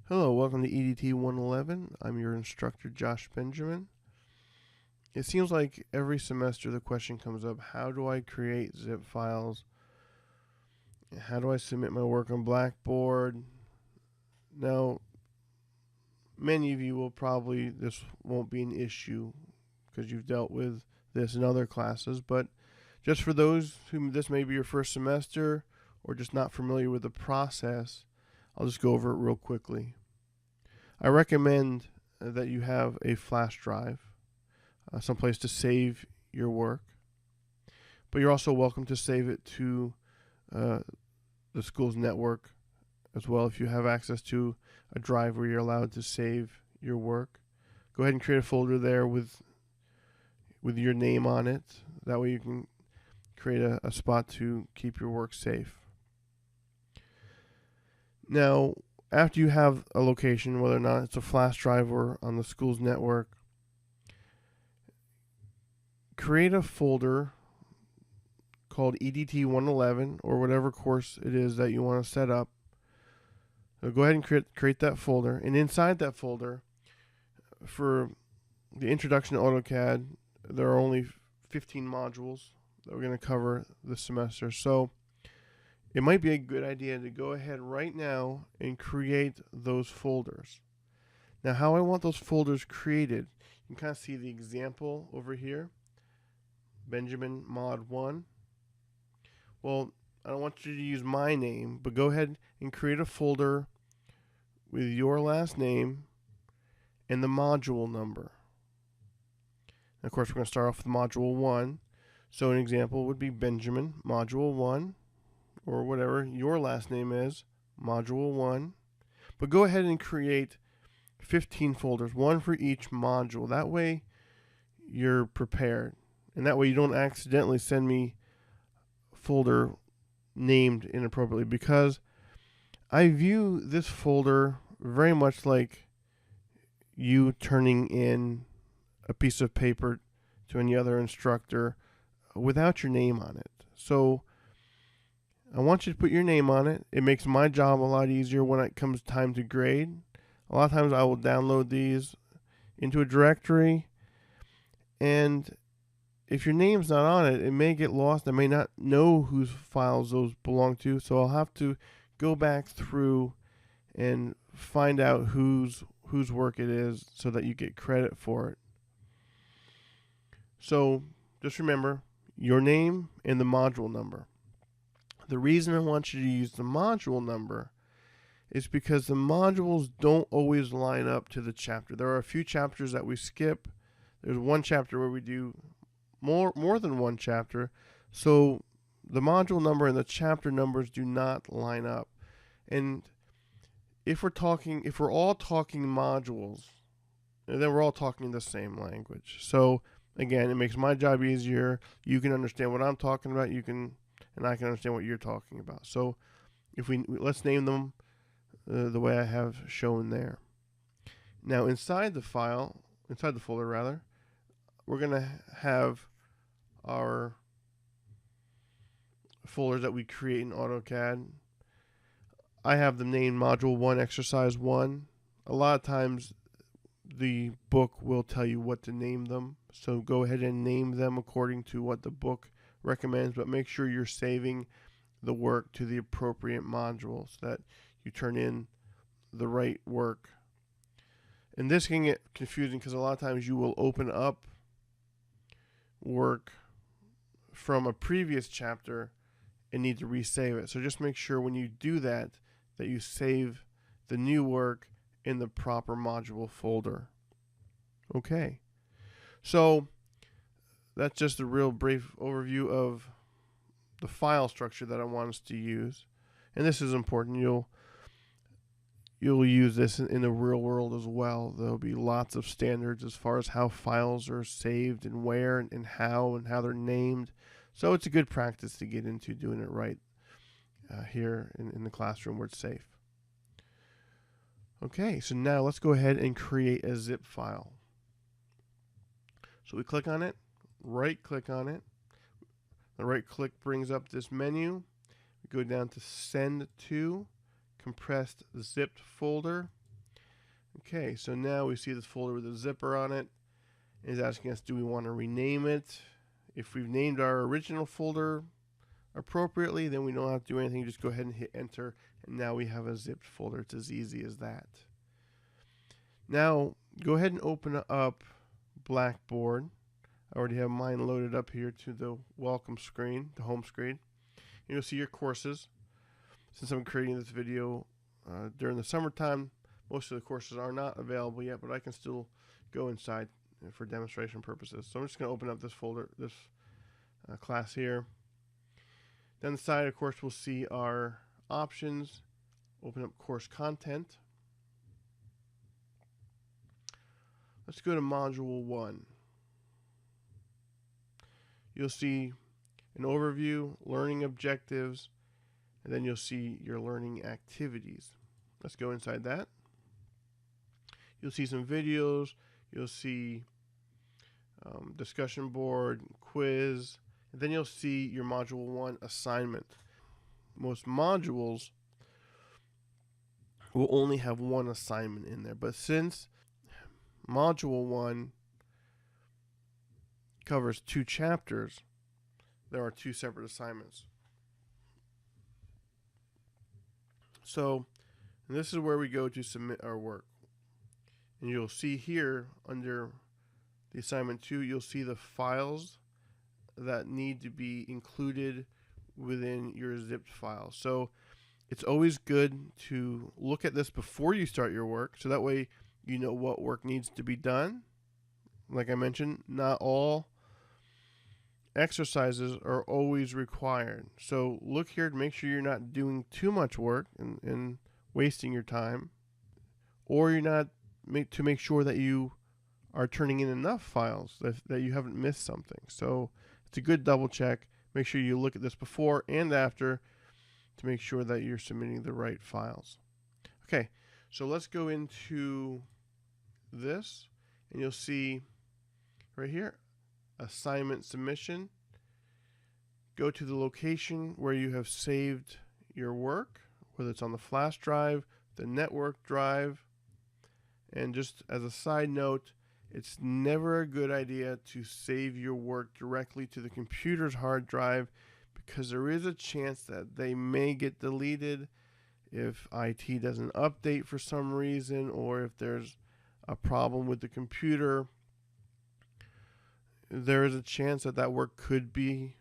Hello, welcome to EDT 111. I'm your instructor, Josh Benjamin. It seems like every semester the question comes up, how do I create zip files? How do I submit my work on Blackboard? Now, many of you will probably, this won't be an issue because you've dealt with this in other classes, but just for those whom this may be your first semester or just not familiar with the process, I'll just go over it real quickly. I recommend that you have a flash drive, someplace to save your work, but you're also welcome to save it to the school's network as well if you have access to a drive where you're allowed to save your work. Go ahead and create a folder there with your name on it. That way you can create a spot to keep your work safe. Now, after you have a location, whether or not it's a flash drive or on the school's network, create a folder called EDT 111 or whatever course it is that you want to set up. So go ahead and create that folder, and inside that folder, for the introduction to AutoCAD, there are only 15 modules that we're going to cover this semester. So it might be a good idea to go ahead right now and create those folders. Now, how I want those folders created, you can kind of see the example over here. Benjamin Mod 1. Well, I don't want you to use my name, but go ahead and create a folder with your last name and the module number. And of course, we're going to start off with module 1. So an example would be Benjamin, module 1, or whatever your last name is, module 1. But go ahead and create 15 folders, one for each module. That way you're prepared. And that way you don't accidentally send me folder named inappropriately, because I view this folder very much like you turning in a piece of paper to any other instructor without your name on it. So I want you to put your name on it. It makes my job a lot easier when it comes time to grade. A lot of times I will download these into a directory, and if your name's not on it, it may get lost. I may not know whose files those belong to, so I'll have to go back through and find out whose work it is so that you get credit for it. So just remember your name and the module number. The reason I want you to use the module number is because the modules don't always line up to the chapter. There are a few chapters that we skip. There's one chapter where we do more than one chapter, so the module number and the chapter numbers do not line up. And if we're all talking modules, then we're all talking the same language. So again, it makes my job easier. You can understand what I'm talking about. And I can understand what you're talking about. So if let's name them the way I have shown there. Now inside the folder rather, we're going to have our folders that we create in AutoCAD. I have them named Module 1, Exercise 1. A lot of times the book will tell you what to name them, so go ahead and name them according to what the book recommends, but make sure you're saving the work to the appropriate module so that you turn in the right work. And this can get confusing because a lot of times you will open up work from a previous chapter and need to resave it. So just make sure when you do that you save the new work in the proper module folder. Okay. So that's just a real brief overview of the file structure that I want us to use. And this is important. You'll use this in the real world as well. There'll be lots of standards as far as how files are saved and where and how they're named. So it's a good practice to get into doing it right here in the classroom where it's safe. Okay, so now let's go ahead and create a zip file. So we click on it, right click on it. The right click brings up this menu. We go down to Send to, Compressed Zipped Folder. Okay, so now we see this folder with a zipper on it. It's asking us, do we want to rename it? If we've named our original folder appropriately, then we don't have to do anything. Just go ahead and hit enter, and now we have a zipped folder. It's as easy as that. Now, go ahead and open up Blackboard. I already have mine loaded up here to the welcome screen, the home screen. You'll see your courses. Since I'm creating this video during the summertime, most of the courses are not available yet, but I can still go inside for demonstration purposes. So I'm just going to open up this folder, this class here. Down the side, of course, we'll see our options. Open up course content. Let's go to Module 1. You'll see an overview, learning objectives, and then you'll see your learning activities. Let's go inside that. You'll see some videos. You'll see discussion board, quiz, and then you'll see your Module 1 assignment. Most modules will only have one assignment in there, but since Module 1 covers 2 chapters, there are 2 separate assignments. So this is where we go to submit our work. And you'll see here under the assignment 2, you'll see the files that need to be included within your zipped file. So it's always good to look at this before you start your work, so that way you know what work needs to be done. Like I mentioned, not all exercises are always required. So look here to make sure you're not doing too much work and wasting your time, or you're not to make sure that you are turning in enough files that you haven't missed something. So it's a good double check. Make sure you look at this before and after to make sure that you're submitting the right files. Okay, so let's go into this, and you'll see right here, assignment submission. Go to the location where you have saved your work, whether it's on the flash drive, the network drive. And just as a side note, it's never a good idea to save your work directly to the computer's hard drive, because there is a chance that they may get deleted if IT doesn't update for some reason, or if there's a problem with the computer. There is a chance that that work could be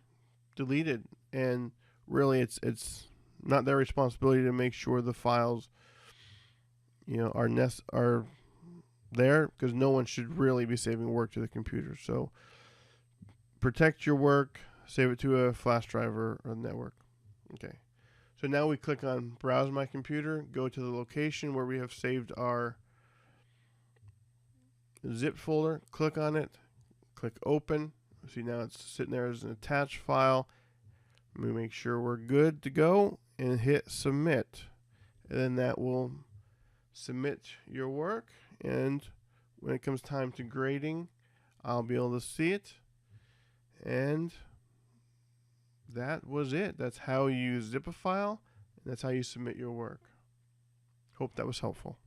deleted, and really it's not their responsibility to make sure the files are there, because no one should really be saving work to the computer. So protect your work, save it to a flash drive or a network. Okay, so now we click on Browse My Computer, go to the location where we have saved our zip folder, click on it, click Open. See, now it's sitting there as an attached file. We make sure we're good to go and hit Submit, and then that will submit your work. And when it comes time to grading, I'll be able to see it. And that was it. That's how you zip a file, and that's how you submit your work. Hope that was helpful.